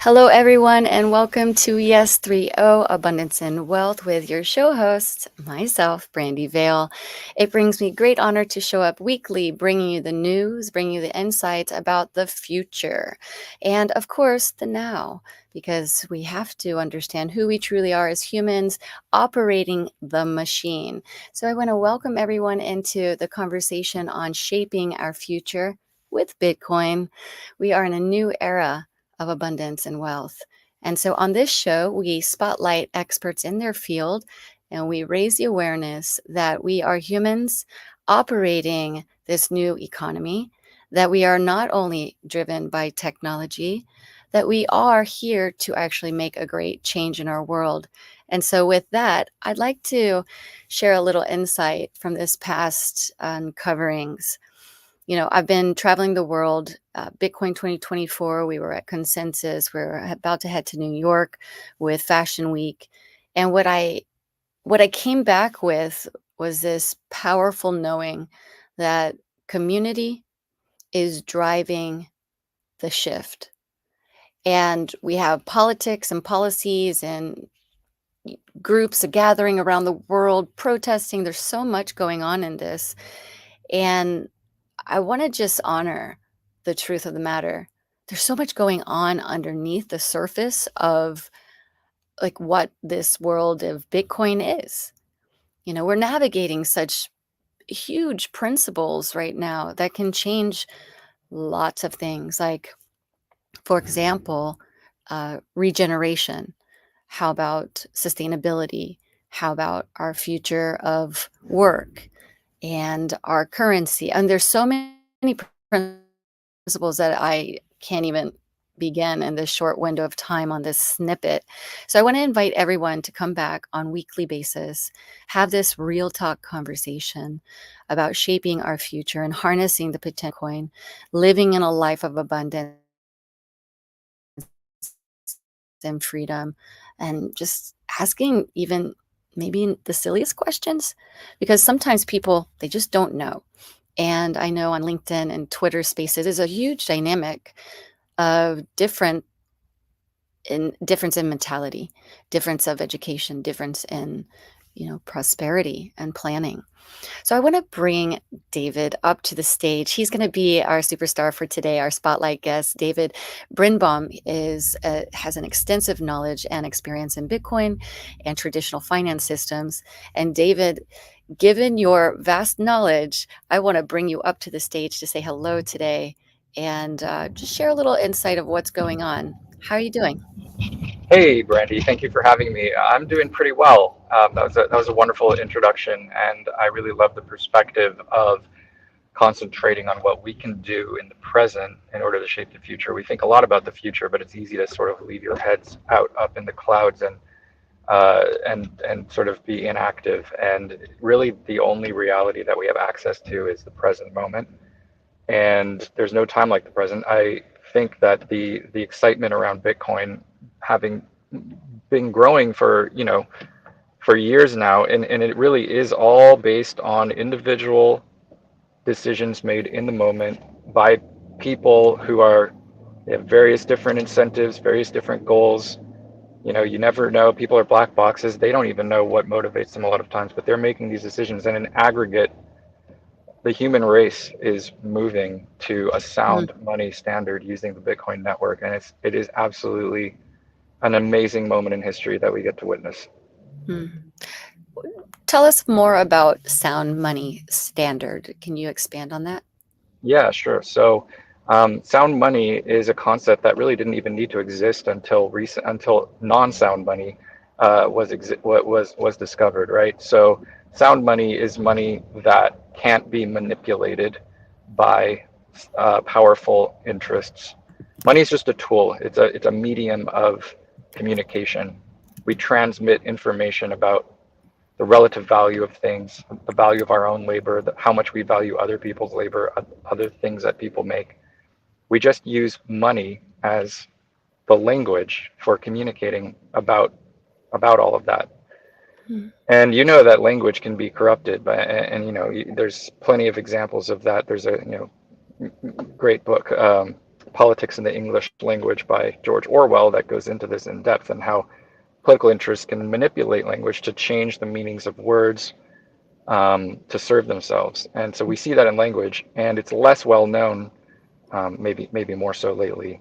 Hello, everyone, and welcome to Yes 30 Abundance and Wealth with your show host, myself, Brandi Vale. It brings me great honor to show up weekly, bringing you the news, bringing you the insights about the future, and of course, the now, because we have to understand who we truly are as humans operating the machine. So, I want to welcome everyone into the conversation on shaping our future with Bitcoin. We are in a new era of abundance and wealth. And so on this show, we spotlight experts in their field and we raise the awareness that we are humans operating this new economy, that we are not only driven by technology, that we are here to actually make a great change in our world. And so, with that, I'd like to share a little insight from this past uncoverings. I've been traveling the world. Bitcoin 2024, we were at Consensus. We're about to head to New York with Fashion Week. And what I came back with was this powerful knowing that community is driving the shift. And we have politics and policies and groups gathering around the world protesting. There's so much going on in this. And I want to just honor the truth of the matter. There's so much going on underneath the surface of like what this world of Bitcoin is. We're navigating such huge principles right now that can change lots of things. Like, for example, regeneration. How about sustainability? How about our future of work and our currency? And there's so many principles that I can't even begin in this short window of time on this snippet. So I want to invite everyone to come back on weekly basis, have this real talk conversation about shaping our future and harnessing the potential coin, living in a life of abundance and freedom, and just asking even maybe the silliest questions, because sometimes people, they just don't know. And I know on LinkedIn and Twitter spaces is a huge dynamic of difference in mentality, difference of education, difference in, prosperity and planning. So I want to bring David up to the stage. He's going to be our superstar for today, our spotlight guest. David Brinbaum has an extensive knowledge and experience in Bitcoin and traditional finance systems. And David, given your vast knowledge, I want to bring you up to the stage to say hello today and just share a little insight of what's going on. How are you doing? Hey, Brandy, thank you for having me. I'm doing pretty well. That was a wonderful introduction, and I really love the perspective of concentrating on what we can do in the present in order to shape the future. We think a lot about the future, but it's easy to sort of leave your heads out up in the clouds and sort of be inactive. And really, the only reality that we have access to is the present moment. And there's no time like the present. I think that the excitement around Bitcoin having been growing for years now, and it really is all based on individual decisions made in the moment by people who are they have various different incentives, various different goals. You never know. People are black boxes. They don't even know what motivates them a lot of times, but they're making these decisions. And in aggregate, the human race is moving to a sound money standard using the Bitcoin network, and it is absolutely an amazing moment in history that we get to witness. Mhm. Tell us more about sound money standard. Can you expand on that? Yeah, sure. So, sound money is a concept that really didn't even need to exist until non-sound money was discovered, right? So, sound money is money that can't be manipulated by powerful interests. Money is just a tool. It's a medium of communication. We transmit information about the relative value of things, the value of our own labor, how much we value other people's labor, other things that people make. We just use money as the language for communicating about all of that. Mm. And you know that language can be corrupted, and there's plenty of examples of that. There's a great book. Politics in the English Language by George Orwell that goes into this in depth, and how political interests can manipulate language to change the meanings of words to serve themselves. And so we see that in language, and it's less well known, maybe more so lately,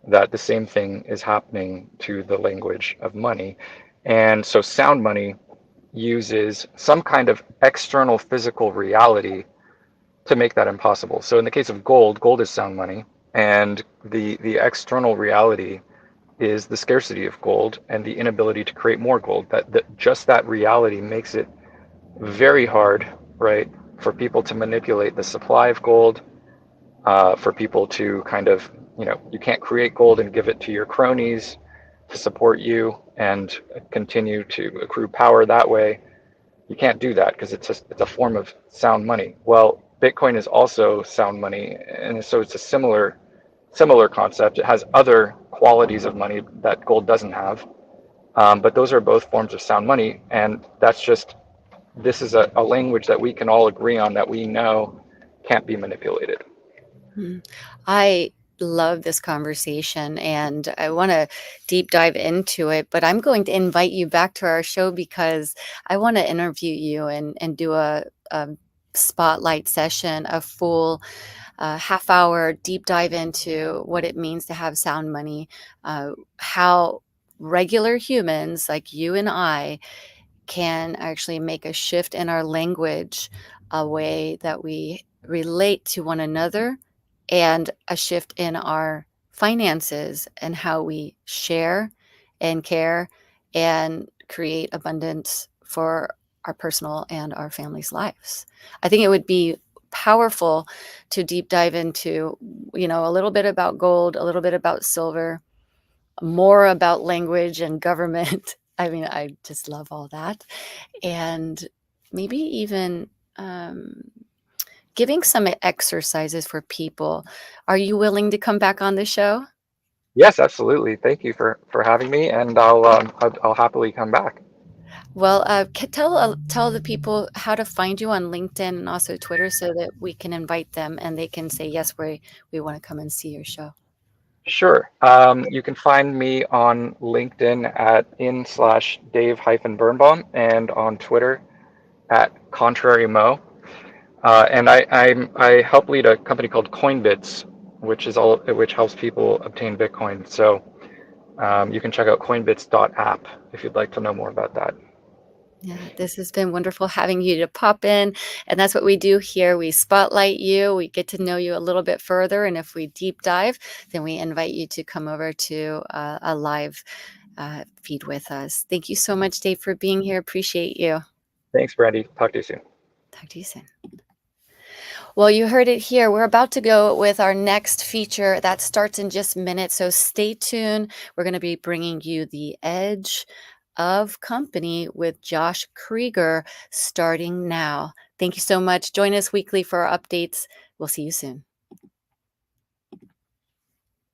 that the same thing is happening to the language of money. And so sound money uses some kind of external physical reality to make that impossible. So in the case of gold, gold is sound money, and the external reality is the scarcity of gold and the inability to create more gold. That just that reality makes it very hard, right, for people to manipulate the supply of gold, for people to kind of, you can't create gold and give it to your cronies to support you and continue to accrue power that way. You can't do that because it's a form of sound money. Well, Bitcoin is also sound money, and so it's a similar concept. It has other qualities of money that gold doesn't have, but those are both forms of sound money, and this is a language that we can all agree on, that we know can't be manipulated. Mm. I love this conversation and I want to deep dive into it, but I'm going to invite you back to our show because I want to interview you and do a spotlight session, a full half hour deep dive into what it means to have sound money, how regular humans like you and I can actually make a shift in our language, a way that we relate to one another, and a shift in our finances and how we share and care and create abundance for our personal and our families' lives. I think it would be powerful to deep dive into, a little bit about gold, a little bit about silver, more about language and government. I mean, I just love all that. And maybe even giving some exercises for people. Are you willing to come back on the show? Yes, absolutely. Thank you for having me, and I'll happily come back. Well, tell the people how to find you on LinkedIn and also Twitter so that we can invite them and they can say, yes, we want to come and see your show. Sure. You can find me on LinkedIn at in/Dave-Birnbaum, and on Twitter at ContraryMo. And I help lead a company called Coinbits, which helps people obtain Bitcoin. So you can check out coinbits.app if you'd like to know more about that. Yeah, this has been wonderful having you to pop in. And that's what we do here. We spotlight you, we get to know you a little bit further. And if we deep dive, then we invite you to come over to a live feed with us. Thank you so much, Dave, for being here. Appreciate you. Thanks, Brandi. Talk to you soon. Talk to you soon. Well, you heard it here. We're about to go with our next feature that starts in just minutes. So stay tuned. We're going to be bringing you The Edge of Company with Josh Krieger starting now. Thank you so much. Join us weekly for our updates. We'll see you soon.